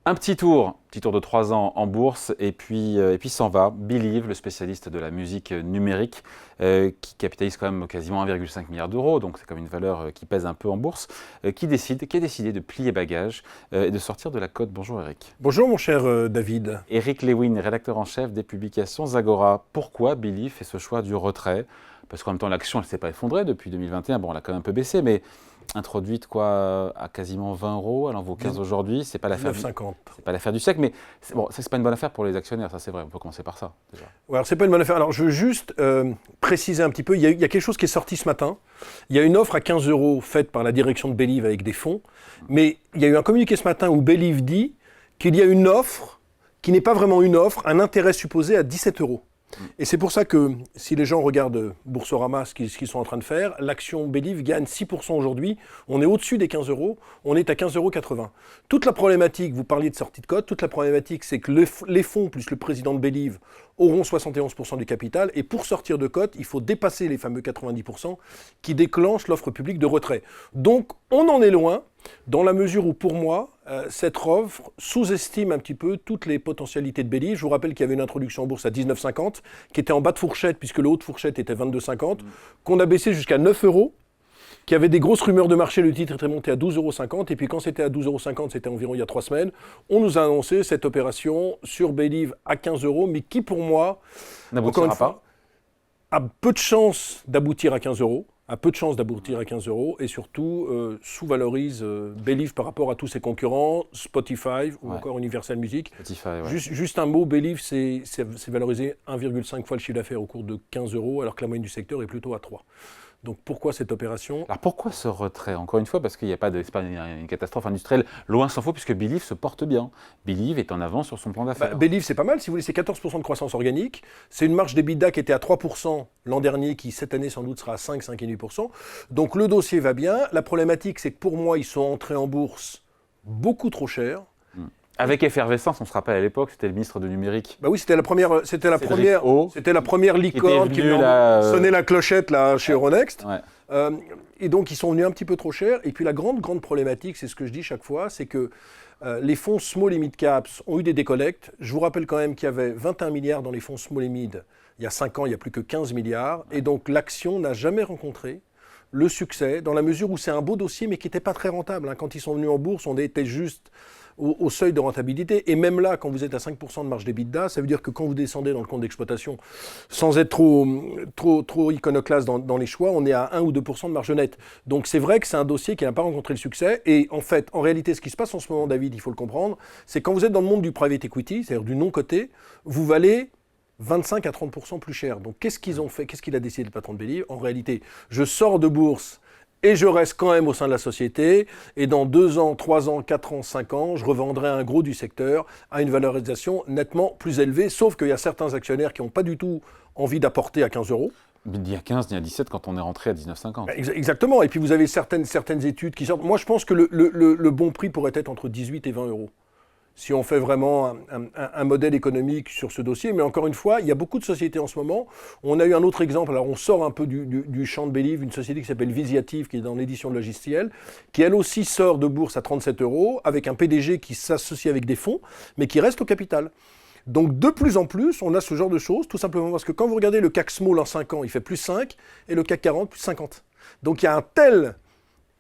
Un petit tour de 3 ans en bourse et puis s'en va. Believe, le spécialiste de la musique numérique, qui capitalise quand même quasiment 1,5 milliard d'euros, donc c'est comme une valeur qui pèse un peu en bourse, qui a décidé de plier bagage et de sortir de la cote. Bonjour Eric. Bonjour mon cher David. Eric Lewin, rédacteur en chef des publications Zagora. Pourquoi Believe fait ce choix du retrait? Parce qu'en même temps l'action elle ne s'est pas effondrée depuis 2021, bon elle a quand même un peu baissé, mais introduite à quasiment 20 euros, elle en vaut 15 aujourd'hui, c'est pas l'affaire 9,50. C'est pas l'affaire du siècle, mais bon, c'est pas une bonne affaire pour les actionnaires, ça c'est vrai, on peut commencer par ça déjà. Ouais, alors c'est pas une bonne affaire. Alors je veux juste préciser un petit peu, il y a quelque chose qui est sorti ce matin. Il y a une offre à 15 euros faite par la direction de Believe avec des fonds, mais il y a eu un communiqué ce matin où Believe dit qu'il y a une offre qui n'est pas vraiment une offre, un intérêt supposé à 17 euros. Et c'est pour ça que si les gens regardent Boursorama, ce qu'ils sont en train de faire, l'action Believe gagne 6% aujourd'hui. On est au-dessus des 15 euros, on est à 15,80 euros. Toute la problématique, vous parliez de sortie de cote, toute la problématique c'est que les fonds plus le président de Believe auront 71% du capital. Et pour sortir de cote, il faut dépasser les fameux 90% qui déclenchent l'offre publique de retrait. Donc on en est loin. Dans la mesure où, pour moi, cette offre sous-estime un petit peu toutes les potentialités de Believe. Je vous rappelle qu'il y avait une introduction en bourse à 19,50, qui était en bas de fourchette, puisque le haut de fourchette était 22,50, qu'on a baissé jusqu'à 9 euros, qu'il y avait des grosses rumeurs de marché, le titre était monté à 12,50 euros, et puis quand c'était à 12,50 euros, c'était environ il y a 3 semaines, on nous a annoncé cette opération sur Believe à 15 euros, mais qui, pour moi, N'aboutira pas. a peu de chances d'aboutir à 15 euros. A peu de chances d'aboutir à 15 euros et surtout sous-valorise Believe par rapport à tous ses concurrents, Spotify ou encore Universal Music. Spotify, ouais. Juste un mot, Believe, c'est valorisé 1,5 fois le chiffre d'affaires au cours de 15 euros alors que la moyenne du secteur est plutôt à 3. Donc pourquoi cette opération ? Alors pourquoi ce retrait? Encore une fois, parce qu'il n'y a pas c'est pas une catastrophe industrielle, loin s'en faut, puisque Believe se porte bien. Believe est en avance sur son plan d'affaires. Believe, c'est pas mal, si vous voulez, c'est 14% de croissance organique. C'est une marge d'EBITDA qui était à 3% l'an dernier, qui cette année sans doute sera à 5,5%. Donc le dossier va bien. La problématique, c'est que pour moi, ils sont entrés en bourse beaucoup trop cher. Avec effervescence, on se rappelle à l'époque, c'était le ministre du numérique. Bah oui, c'était la première licorne qui sonnait la clochette là chez Euronext. Ouais. Et donc ils sont venus un petit peu trop cher. Et puis la grande problématique, c'est ce que je dis chaque fois, c'est que les fonds small et mid caps ont eu des décollectes. Je vous rappelle quand même qu'il y avait 21 milliards dans les fonds small et mid. Il y a 5 ans, il n'y a plus que 15 milliards. Et donc l'action n'a jamais rencontré le succès, dans la mesure où c'est un beau dossier, mais qui n'était pas très rentable. Quand ils sont venus en bourse, on était juste au seuil de rentabilité. Et même là, quand vous êtes à 5% de marge d'EBITDA, ça veut dire que quand vous descendez dans le compte d'exploitation, sans être trop iconoclaste dans les choix, on est à 1 ou 2% de marge nette. Donc c'est vrai que c'est un dossier qui n'a pas rencontré le succès. Et en fait, en réalité, ce qui se passe en ce moment, David, il faut le comprendre, c'est quand vous êtes dans le monde du private equity, c'est-à-dire du non-coté, vous valez 25 à 30% plus cher. Donc qu'est-ce qu'ils ont fait? Qu'est-ce qu'il a décidé le patron de Believe? En réalité, je sors de bourse et je reste quand même au sein de la société, et dans 2 ans, 3 ans, 4 ans, 5 ans, je revendrai un gros du secteur à une valorisation nettement plus élevée, sauf qu'il y a certains actionnaires qui n'ont pas du tout envie d'apporter à 15 euros. Ni à 15, ni à 17 quand on est rentré à 19,50. Exactement, et puis vous avez certaines études qui sortent. Moi je pense que le bon prix pourrait être entre 18 et 20 euros. Si on fait vraiment un modèle économique sur ce dossier. Mais encore une fois, il y a beaucoup de sociétés en ce moment. On a eu un autre exemple, alors on sort un peu du champ de Believe, une société qui s'appelle Visiative, qui est dans l'édition de logiciels, qui elle aussi sort de bourse à 37 euros, avec un PDG qui s'associe avec des fonds, mais qui reste au capital. Donc de plus en plus, on a ce genre de choses, tout simplement parce que quand vous regardez le CAC Small en 5 ans, il fait plus 5, et le CAC 40 plus 50. Donc il y a un tel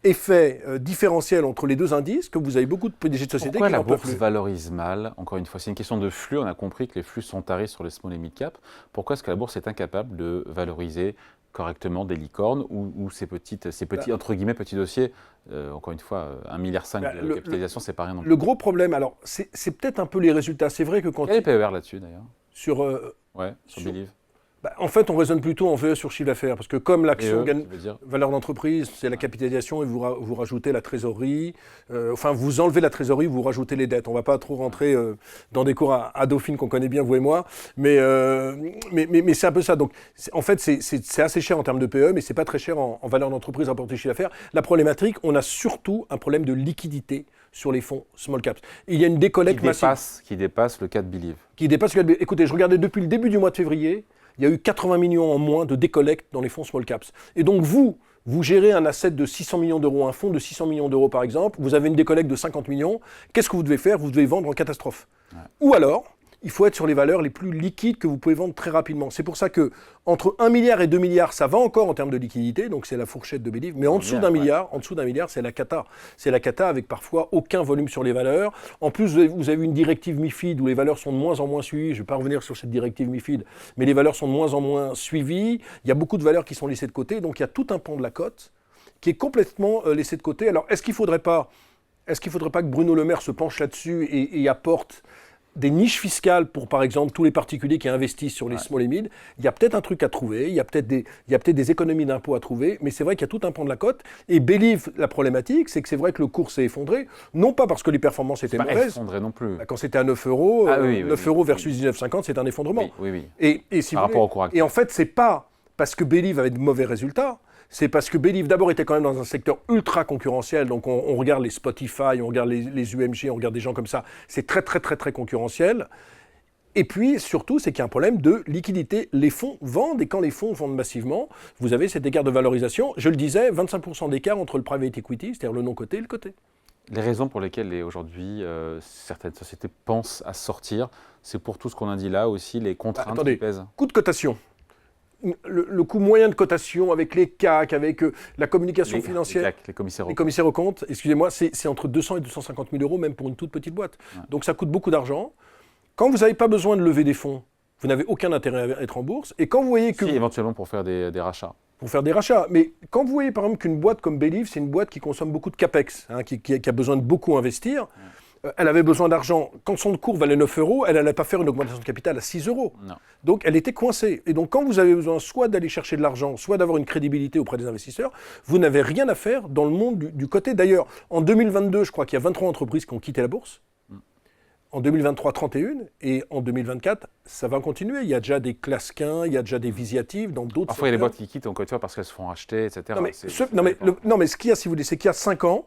effet différentiel entre les deux indices que vous avez beaucoup de PDG de sociétés Pourquoi qui la n'en peuvent bourse plus. valorise mal? Encore une fois, c'est une question de flux. On a compris que les flux sont tarés sur les small et mid cap. Pourquoi est-ce que la bourse est incapable de valoriser correctement des licornes ou ces petits entre guillemets petits dossiers? Encore une fois, 1,5 milliard de capitalisation, c'est pas rien non plus. Le gros problème, alors c'est peut-être un peu les résultats. C'est vrai que quand Quel est le PER là-dessus d'ailleurs? sur Sur Believe. en fait, on raisonne plutôt en VE sur chiffre d'affaires, parce que comme l'action gagne dire... valeur d'entreprise, c'est la capitalisation et vous rajoutez la trésorerie, vous enlevez la trésorerie, vous rajoutez les dettes. On ne va pas trop rentrer dans des cours à Dauphine qu'on connaît bien, vous et moi, mais c'est un peu ça. Donc, en fait, c'est assez cher en termes de PE, mais ce n'est pas très cher en valeur d'entreprise rapportée chiffre d'affaires. La problématique, on a surtout un problème de liquidité sur les fonds small caps. Il y a une décollecte massive. Qui dépasse le cas de Believe. Écoutez, je regardais depuis le début du mois de février, il y a eu 80 millions en moins de décollecte dans les fonds small caps. Et donc vous, Vous gérez un asset de 600 millions d'euros, un fonds de 600 millions d'euros par exemple, vous avez une décollecte de 50 millions, qu'est-ce que vous devez faire? Vous devez vendre en catastrophe. Ouais. Ou alors, il faut être sur les valeurs les plus liquides que vous pouvez vendre très rapidement. C'est pour ça que entre 1 milliard et 2 milliards, ça va encore en termes de liquidité, donc c'est la fourchette de Believe, mais en dessous d'un milliard, c'est la cata. C'est la cata avec parfois aucun volume sur les valeurs. En plus, vous avez une directive MiFID où les valeurs sont de moins en moins suivies. Je ne vais pas revenir sur cette directive MiFID, mais les valeurs sont de moins en moins suivies. Il y a beaucoup de valeurs qui sont laissées de côté, donc il y a tout un pan de la cote qui est complètement laissé de côté. Alors, est-ce qu'il ne faudrait pas que Bruno Le Maire se penche là-dessus et apporte des niches fiscales pour, par exemple, tous les particuliers qui investissent sur les small et mid? Il y a peut-être un truc à trouver, il y a peut-être des économies d'impôts à trouver, mais c'est vrai qu'il y a tout un pan de la cote. Et Believe, la problématique, c'est que c'est vrai que le cours s'est effondré, non pas parce que les performances étaient mauvaises. Effondré non plus. Quand c'était à 9 euros, 9 euros versus 19,50, c'est un effondrement. Oui. Et si par rapport au cours actuel. Et en fait, c'est pas parce que Believe avait de mauvais résultats. C'est parce que Believe, d'abord, était quand même dans un secteur ultra concurrentiel. Donc, on regarde les Spotify, on regarde les UMG, on regarde des gens comme ça. C'est très, très, très, très concurrentiel. Et puis, surtout, c'est qu'il y a un problème de liquidité. Les fonds vendent, et quand les fonds vendent massivement, vous avez cet écart de valorisation. Je le disais, 25% d'écart entre le private equity, c'est-à-dire le non-coté et le coté. Les raisons pour lesquelles aujourd'hui certaines sociétés pensent à sortir, c'est pour tout ce qu'on a dit là aussi, les contraintes qui pèsent. Coût de cotation. Le coût moyen de cotation avec les CAC, avec la communication financière, les commissaires aux comptes, excusez-moi, c'est entre 200 et 250 000 euros, même pour une toute petite boîte. Ouais. Donc ça coûte beaucoup d'argent. Quand vous n'avez pas besoin de lever des fonds, vous n'avez aucun intérêt à être en bourse. Et quand vous voyez que... éventuellement pour faire des rachats. Pour faire des rachats. Mais quand vous voyez par exemple qu'une boîte comme Believe, c'est une boîte qui consomme beaucoup de CAPEX, qui a besoin de beaucoup investir, elle avait besoin d'argent. Quand son cours valait 9 euros, elle n'allait pas faire une augmentation de capital à 6 euros. Non. Donc, elle était coincée. Et donc, quand vous avez besoin soit d'aller chercher de l'argent, soit d'avoir une crédibilité auprès des investisseurs, vous n'avez rien à faire dans le monde du côté. D'ailleurs, en 2022, je crois qu'il y a 23 entreprises qui ont quitté la bourse. En 2023, 31. Et en 2024, ça va continuer. Il y a déjà des Clasquin, il y a déjà des Visiatives dans d'autres Parfois, il y a des boîtes qui quittent encore une fois parce qu'elles se font acheter, etc. Non, mais ce qu'il y a, si vous voulez, c'est qu'il y a 5 ans,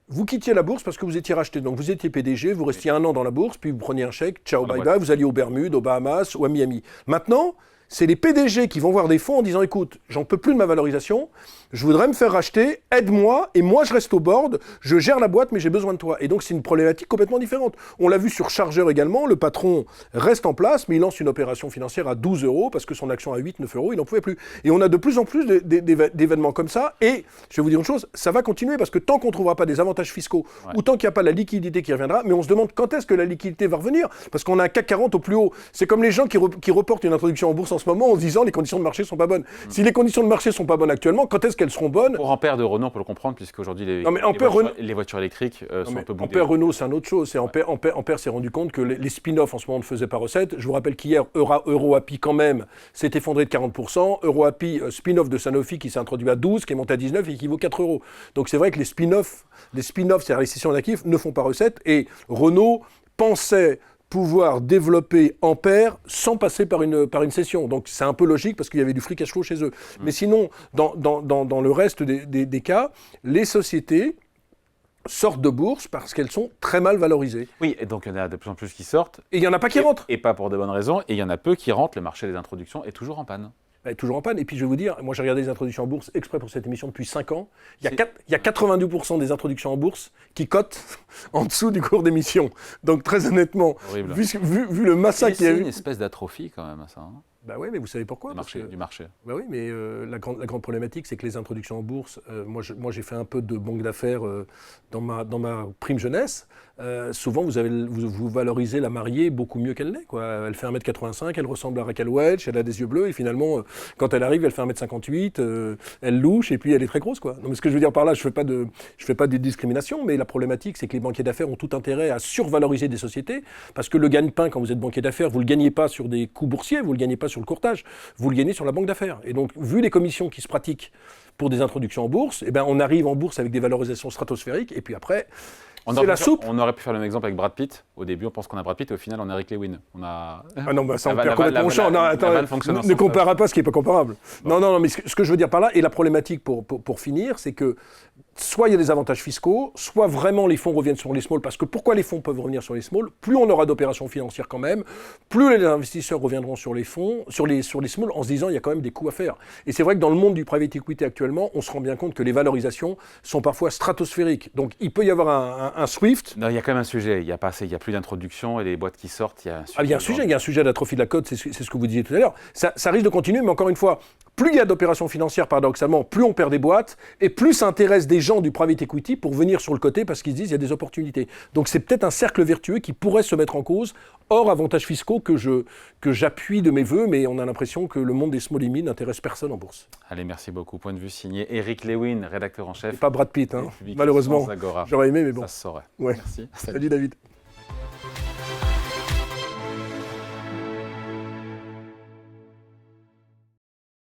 vous quittiez la bourse parce que vous étiez racheté. Donc vous étiez PDG, vous restiez 1 an dans la bourse, puis vous preniez un chèque, ciao, bye bye, vous alliez aux Bermudes, aux Bahamas ou à Miami. Maintenant, c'est les PDG qui vont voir des fonds en disant « Écoute, j'en peux plus de ma valorisation, je voudrais me faire racheter, aide-moi, et moi je reste au board, je gère la boîte, mais j'ai besoin de toi. » Et donc c'est une problématique complètement différente. On l'a vu sur Chargeur également, le patron reste en place, mais il lance une opération financière à 12 euros, parce que son action à 8, 9 euros, il n'en pouvait plus. Et on a de plus en plus d'événements comme ça, et je vais vous dire une chose, ça va continuer, parce que tant qu'on ne trouvera pas des avantages fiscaux, ou tant qu'il n'y a pas la liquidité qui reviendra, mais on se demande quand est-ce que la liquidité va revenir, parce qu'on a un CAC 40 au plus haut. C'est comme les gens qui reportent une introduction en bourse en ce moment en se disant les conditions de marché sont pas bonnes. Si les conditions de marché sont pas bonnes actuellement, quand est-ce qu'elles seront bonnes? Pour Ampère de Renault, on peut le comprendre, puisqu'aujourd'hui les voitures électriques sont un peu boudées. Ampère Renault, c'est une autre chose. Ampère s'est rendu compte que les spin-offs en ce moment ne faisaient pas recette. Je vous rappelle qu'hier, EuroAPI quand même s'est effondré de 40%. EuroAPI, spin-off de Sanofi qui s'est introduit à 12, qui est monté à 19 et qui vaut 4 euros. Donc c'est vrai que les spin-offs, c'est-à-dire les sessions d'actifs, ne font pas recette. Et Renault pensait pouvoir développer Ampère sans passer par une cession. Donc c'est un peu logique parce qu'il y avait du free cash flow chez eux. Mais sinon, dans le reste des cas, les sociétés sortent de bourse parce qu'elles sont très mal valorisées. Oui, et donc il y en a de plus en plus qui sortent. Et il n'y en a pas qui rentrent. Et pas pour de bonnes raisons. Et il y en a peu qui rentrent. Le marché des introductions est toujours en panne. Toujours en panne. Et puis je vais vous dire, moi j'ai regardé les introductions en bourse exprès pour cette émission depuis 5 ans. Il y a 92% des introductions en bourse qui cotent en dessous du cours d'émission. Donc très honnêtement, vu le massacre qu'il y a eu... C'est une espèce d'atrophie quand même, ça. Bah oui, mais vous savez pourquoi? Du marché. Bah oui, mais la grande problématique, c'est que les introductions en bourse, moi j'ai fait un peu de banque d'affaires dans ma prime jeunesse. Souvent, vous valorisez la mariée beaucoup mieux qu'elle n'est, quoi. Elle fait 1m85, elle ressemble à Raquel Welch, elle a des yeux bleus, et finalement, quand elle arrive, elle fait 1m58, elle louche, et puis elle est très grosse, quoi. Donc, ce que je veux dire par là, je fais pas de discrimination, mais la problématique, c'est que les banquiers d'affaires ont tout intérêt à survaloriser des sociétés, parce que le gagne-pain, quand vous êtes banquier d'affaires, vous le gagnez pas sur des coûts boursiers, vous le gagnez pas sur le courtage, vous le gagnez sur la banque d'affaires. Et donc, vu les commissions qui se pratiquent pour des introductions en bourse, eh ben, on arrive en bourse avec des valorisations stratosphériques, et puis après... C'est la soupe. On aurait pu faire le même exemple avec Brad Pitt. Au début, on pense qu'on a Brad Pitt et au final, on a Eric Lewin. Ah non, bah ça on perd complètement le champ. Ne comparez pas ce qui n'est pas comparable. Non, mais ce que je veux dire par là, et la problématique pour finir, c'est que soit il y a des avantages fiscaux, soit vraiment les fonds reviennent sur les smalls, parce que pourquoi les fonds peuvent revenir sur les smalls? Plus on aura d'opérations financières quand même, plus les investisseurs reviendront sur les fonds, sur les smalls, en se disant il y a quand même des coûts à faire. Et c'est vrai que dans le monde du private equity actuellement, on se rend bien compte que les valorisations sont parfois stratosphériques. Donc il peut y avoir un Swift. Non, il y a quand même un sujet. Il y a plus d'introduction et les boîtes qui sortent, il y a un sujet. Ah, il y a un sujet d'atrophie de la cote, c'est ce que vous disiez tout à l'heure. Ça risque de continuer, mais encore une fois, plus il y a d'opérations financières, paradoxalement, plus on perd des boîtes, et plus ça intéresse des gens du private equity pour venir sur le côté parce qu'ils se disent qu'il y a des opportunités. Donc c'est peut-être un cercle vertueux qui pourrait se mettre en cause, hors avantages fiscaux que j'appuie de mes voeux, mais on a l'impression que le monde des small mid n'intéresse personne en bourse. Allez, merci beaucoup. Point de vue signé Eric Lewin, rédacteur en chef. Et pas Brad Pitt, hein. Malheureusement. J'aurais aimé, mais bon. Ça se saurait. Ouais. Merci. Salut David.